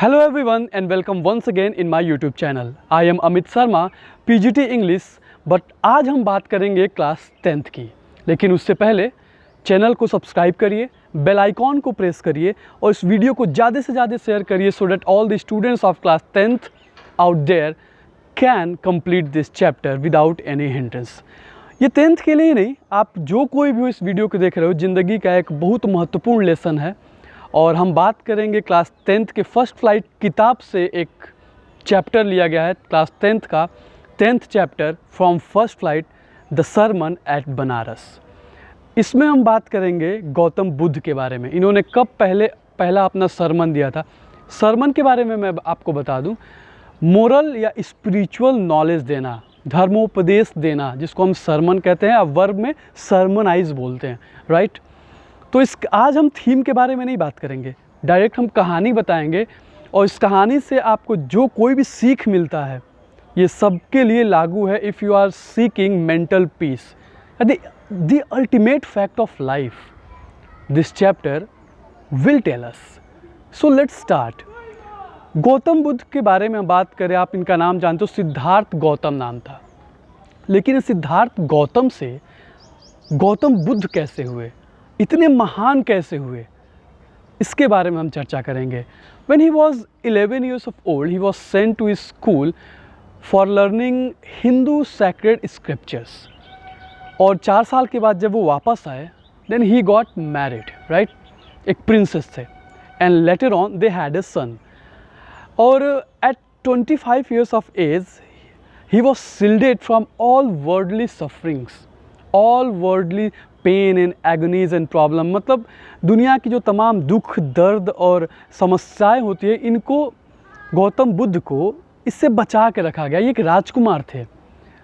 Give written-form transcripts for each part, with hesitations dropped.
Hello everyone and welcome once again in my YouTube channel. I am Amit Sharma, PGT English, but आज हम बात करेंगे class 10th की। लेकिन उससे पहले चैनल को सब्सक्राइब करिए, बेल आइकॉन को प्रेस करिए और इस वीडियो को ज़्यादा से ज़्यादा शेयर करिए so that all the students of class 10th out there can complete this chapter without any hindrance. ये 10th के लिए ही नहीं, आप जो कोई भी इस वीडियो को देख रहे हो, ज़िंदगी का एक बहुत महत्वपूर्ण लेसन है। और हम बात करेंगे क्लास 10th के फर्स्ट फ्लाइट किताब से एक चैप्टर लिया गया है क्लास 10th का 10th chapter from first flight the sermon at Benares. इसमें हम बात करेंगे गौतम बुद्ध के बारे में। इन्होंने कब पहला अपना सरमन दिया था। सरमन के बारे में मैं आपको बता दूं, मोरल या स्पिरिचुअल नॉलेज देना, धर्मोपदेश देना, जिसको हम सरमन कहते हैं, वर्ब में सरमनाइज बोलते हैं, राइट। तो आज हम थीम के बारे में नहीं बात करेंगे, डायरेक्ट हम कहानी बताएंगे और इस कहानी से आपको जो कोई भी सीख मिलता है ये सबके लिए लागू है। If you are seeking mental peace, the ultimate fact of life, this chapter will tell us. So let's start. Gautam Buddha के बारे में बात करें, आप इनका नाम जानते हो, सिद्धार्थ गौतम नाम था। लेकिन सिद्धार्थ गौतम से गौतम बुद्ध कैसे हुए, इतने महान कैसे हुए, इसके बारे में हम चर्चा करेंगे। When he was 11 years of old, he was sent to his school for learning Hindu sacred scriptures. और 4 साल के बाद जब वो वापस आए, then he got married, right? एक प्रिंसेस थे, and later on they had a son. और at 25 years of age, he was shielded from all worldly sufferings, all worldly pain and agonies and problem. मतलब दुनिया की जो तमाम दुख, दर्द और समस्याएं होती है, इनको गौतम बुद्ध को इससे बचा के रखा गया। ये एक राजकुमार थे,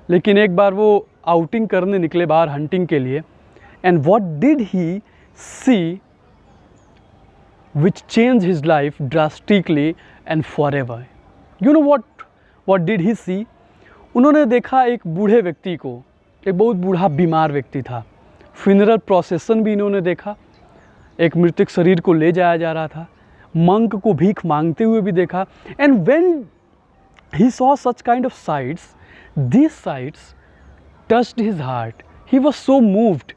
लेकिन एक बार वो आउटिंग करने निकले बाहर हंटिंग के लिए, and what did he see which change his life drastically and forever. You know what did he see. उन्होंने देखा एक बूढ़े व्यक्ति को, एक बहुत बूढ़ा बीमार व्यक्ति था। फ्यूनरल प्रोसेसन भी इन्होंने देखा, एक मृतक शरीर को ले जाया जा रहा था। मंक को भीख मांगते हुए भी देखा। And when he saw such kind of sites, this sites touched his heart, he was so moved.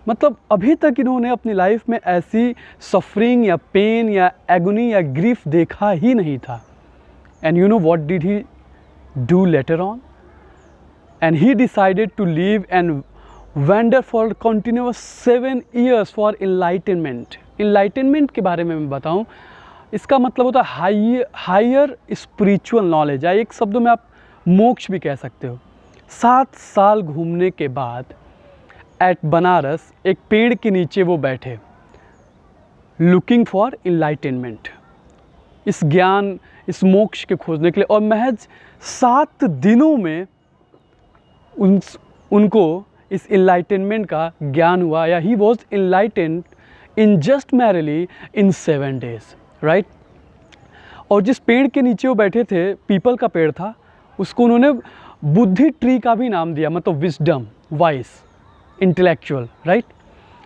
मतलब अभी तक इन्होंने अपनी लाइफ में ऐसी सफरिंग या पेन या एगोनी या ग्रीफ देखा ही नहीं था। And you know what did he do later on, and he decided to leave and wander for continuous 7 years for enlightenment. Enlightenment के बारे में मैं बताऊं, इसका मतलब होता है हायर स्पिरिचुअल नॉलेज, या एक शब्दों में आप मोक्ष भी कह सकते हो। 7 साल घूमने के बाद एट बनारस एक पेड़ के नीचे वो बैठे, लुकिंग फॉर enlightenment, इस ज्ञान, इस मोक्ष के खोजने के लिए। और महज 7 दिनों में उनको इस इनलाइटनमेंट का ज्ञान हुआ, या he was enlightened in just merrily in 7 days, right. और जिस पेड़ के नीचे वो बैठे थे, पीपल का पेड़ था, उसको उन्होंने बुद्धि ट्री का भी नाम दिया, मतलब विजडम, वाइस, इंटेलेक्चुअल, राइट।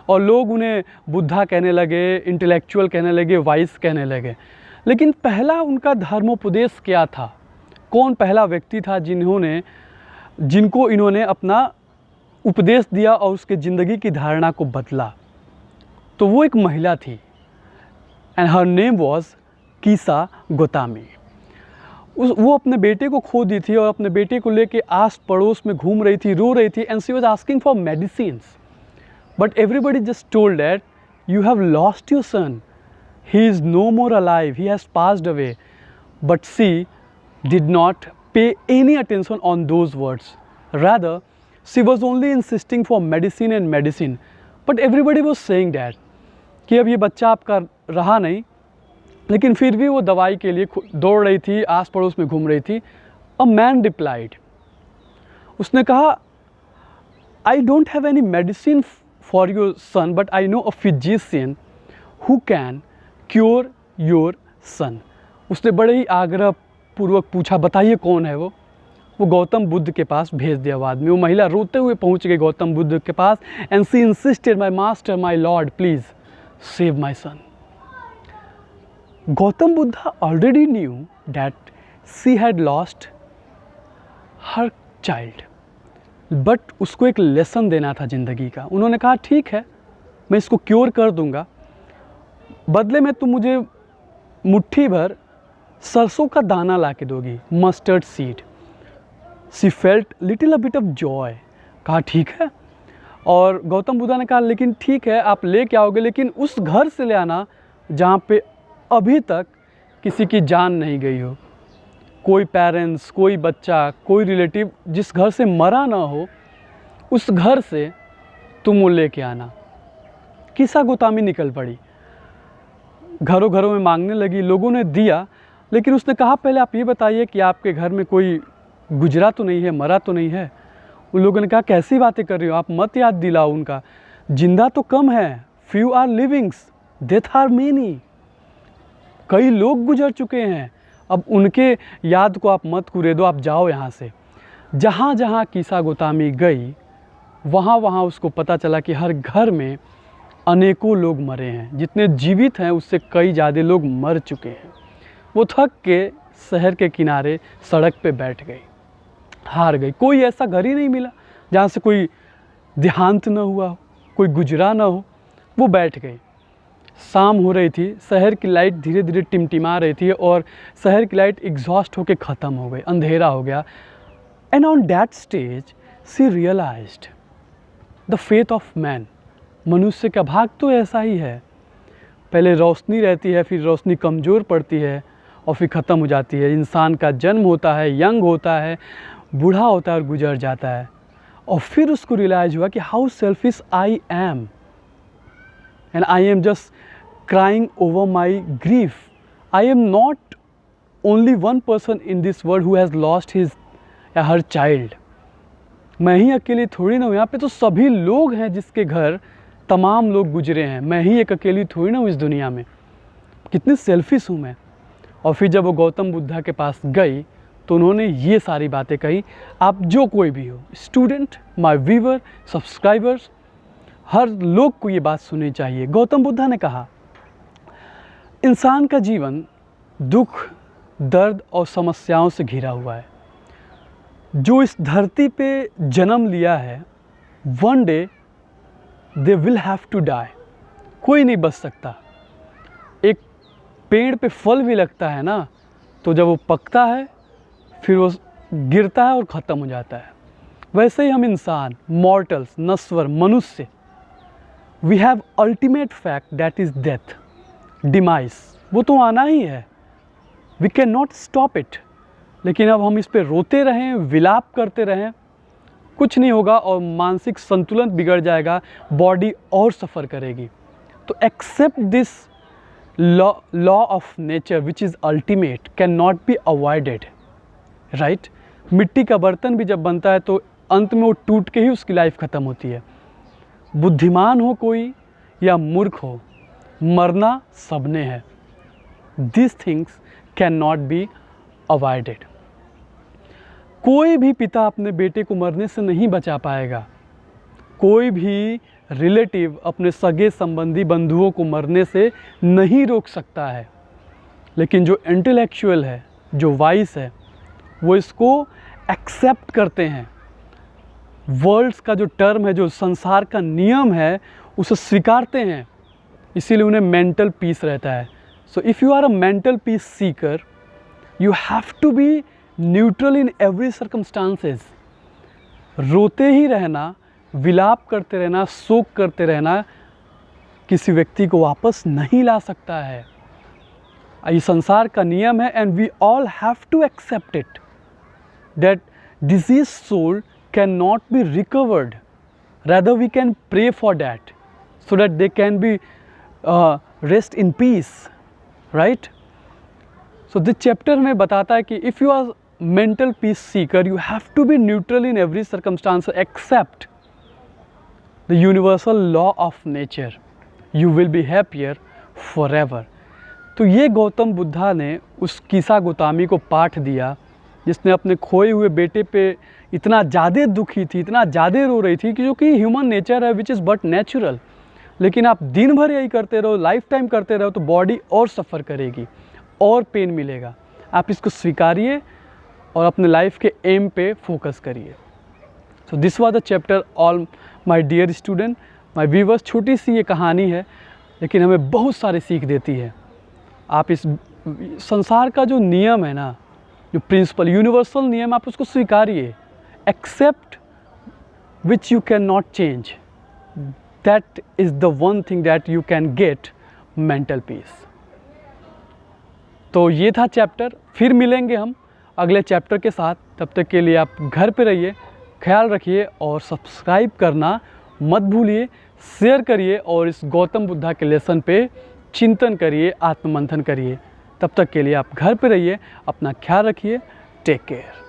और लोग उन्हें बुद्धा कहने लगे, इंटेलेक्चुअल कहने लगे, वाइस कहने लगे। लेकिन पहला उनका धर्मोपदेश क्या था, कौन पहला व्यक्ति था जिनको इन्होंने अपना उपदेश दिया और उसके ज़िंदगी की धारणा को बदला? तो वो एक महिला थी, and her name was कीसा Gotami. वो अपने बेटे को खो दी थी और अपने बेटे को लेके आस पड़ोस में घूम रही थी, रो रही थी, and she was asking for medicines. But everybody just told that you have lost your son, he is no more alive, he has passed away. But she did not pay any attention on those words, rather she was only insisting for medicine and medicine. But everybody was saying that कि अब ये बच्चा आपका रहा नहीं, लेकिन फिर भी वो दवाई के लिए दौड़ रही थी, आस पड़ोस में घूम रही थी। A man replied, उसने कहा, I don't have any medicine for your son, but I know a physician who can cure your son. उसने बड़े ही आग्रह पूर्वक पूछा, बताइए कौन है वो गौतम बुद्ध के पास भेज दिया। बाद में वो महिला रोते हुए पहुंच गई गौतम बुद्ध के पास, and she insisted, my master, my lord, please save my son. Gautam Buddha already knew that she had lost her child, but उसको एक लेसन देना था ज़िंदगी का। उन्होंने कहा ठीक है, मैं इसको क्योर कर दूंगा, बदले में तुम मुझे मुट्ठी भर सरसों का दाना ला के दोगी, mustard seed. C felt little a bit of Joy. कहा ठीक है। और गौतम बुद्धा ने कहा लेकिन ठीक है, आप ले के आओगे, लेकिन उस घर से ले आना जहाँ पे अभी तक किसी की जान नहीं गई हो, कोई पेरेंट्स, कोई बच्चा, कोई रिलेटिव जिस घर से मरा ना हो, उस घर से तुम वो ले के आना। किस्सा गोतामी निकल पड़ी, घरों घरों में मांगने लगी, लोगों ने दिया, लेकिन उसने कहा पहले आप ये बताइए कि आपके घर में कोई गुजरा तो नहीं है, मरा तो नहीं है। उन लोगों ने कहा कैसी बातें कर रही हो, आप मत याद दिलाओ उनका, जिंदा तो कम है, few are livings, death are many, कई लोग गुजर चुके हैं, अब उनके याद को आप मत कुरे दो, आप जाओ यहाँ से। जहाँ जहाँ किस्सा गोतामी गई वहाँ वहाँ उसको पता चला कि हर घर में अनेकों लोग मरे हैं, जितने जीवित हैं उससे कई ज़्यादा लोग मर चुके हैं। वो थक के शहर के किनारे सड़क पे बैठ गई, हार गई। कोई ऐसा घर ही नहीं मिला जहाँ से कोई देहांत न हुआ हो, कोई गुजरा ना हो। वो बैठ गई। शाम हो रही थी, शहर की लाइट धीरे धीरे टिमटिमा रही थी और शहर की लाइट एग्जॉस्ट होके ख़त्म हो गई, अंधेरा हो गया। And on that stage she realized the faith of man. मनुष्य का भाग तो ऐसा ही है, पहले रोशनी रहती है, फिर रोशनी कमज़ोर पड़ती है और फिर ख़त्म हो जाती है। इंसान का जन्म होता है, यंग होता है, बूढ़ा होता है और गुजर जाता है। और फिर उसको रियलाइज़ हुआ कि how selfish I am, and I am just crying over my grief. I am not only one person in this world who has lost his या her child. मैं ही अकेली थोड़ी ना हूँ, यहाँ पे तो सभी लोग हैं जिसके घर तमाम लोग गुजरे हैं, मैं ही एक अकेली थोड़ी ना हूँ इस दुनिया में। कितनी सेल्फिश हूँ मैं। और फिर जब वो गौतम बुद्धा के पास गई तो उन्होंने ये सारी बातें कही। आप जो कोई भी हो, स्टूडेंट, माय व्यूअर, सब्सक्राइबर्स, हर लोग को ये बात सुननी चाहिए। गौतम बुद्धा ने कहा इंसान का जीवन दुख, दर्द और समस्याओं से घिरा हुआ है। जो इस धरती पे जन्म लिया है, one day they will have to die. कोई नहीं बच सकता। एक पेड़ पे फल भी लगता है ना, तो जब वो पकता है फिर वो गिरता है और ख़त्म हो जाता है। वैसे ही हम इंसान, मॉर्टल्स, नश्वर, मनुष्य, we have ultimate fact that is death, demise. वो तो आना ही है, we can not stop it. लेकिन अब हम इस पे रोते रहें, विलाप करते रहें, कुछ नहीं होगा और मानसिक संतुलन बिगड़ जाएगा, बॉडी और सफ़र करेगी। तो accept this law of nature which is ultimate, can not be avoided, right. मिट्टी का बर्तन भी जब बनता है तो अंत में वो टूट के ही उसकी लाइफ ख़त्म होती है। बुद्धिमान हो कोई या मूर्ख हो, मरना सबने है। This things can not be avoided. कोई भी पिता अपने बेटे को मरने से नहीं बचा पाएगा, कोई भी रिलेटिव अपने सगे संबंधी बंधुओं को मरने से नहीं रोक सकता है। लेकिन जो इंटेलेक्चुअल है, जो वाइस है, वो इसको एक्सेप्ट करते हैं। वर्ल्ड्स का जो टर्म है, जो संसार का नियम है, उसे स्वीकारते हैं, इसीलिए उन्हें मेंटल पीस रहता है। So if you are a mental peace seeker, you have to be neutral in every circumstances. रोते ही रहना, विलाप करते रहना, शोक करते रहना किसी व्यक्ति को वापस नहीं ला सकता है। ये संसार का नियम है and we all have to accept it that disease soul can not be recovered, rather we can pray for that so that they can be rest in peace, right? So this chapter में बताता है कि if you are mental peace seeker, you have to be neutral in every circumstance except the universal law of nature. You will be happier forever. तो ये गौतम बुद्धा ने उस किस्सा गोतामी को पाठ दिया जिसने अपने खोए हुए बेटे पे इतना ज़्यादा दुखी थी, इतना ज़्यादा रो रही थी कि जो कि ह्यूमन नेचर है, विच इज़ बट नेचुरल। लेकिन आप दिन भर यही करते रहो, लाइफ टाइम करते रहो, तो बॉडी और सफ़र करेगी और पेन मिलेगा। आप इसको स्वीकारिए और अपने लाइफ के एम पे फोकस करिए। So this was the chapter all my dear student, my viewers. छोटी सी ये कहानी है लेकिन हमें बहुत सारे सीख देती है। आप इस संसार का जो नियम है ना, जो प्रिंसिपल यूनिवर्सल नियम, आप उसको स्वीकारिए। Accept which you can not change, that is the one thing that you can get mental peace. तो ये था चैप्टर। फिर मिलेंगे हम अगले चैप्टर के साथ। तब तक के लिए आप घर पे रहिए, ख्याल रखिए और सब्सक्राइब करना मत भूलिए। शेयर करिए और इस गौतम बुद्धा के लेसन पे चिंतन करिए, आत्ममंथन करिए। तब तक के लिए आप घर पे रहिए, अपना ख्याल रखिए। Take care.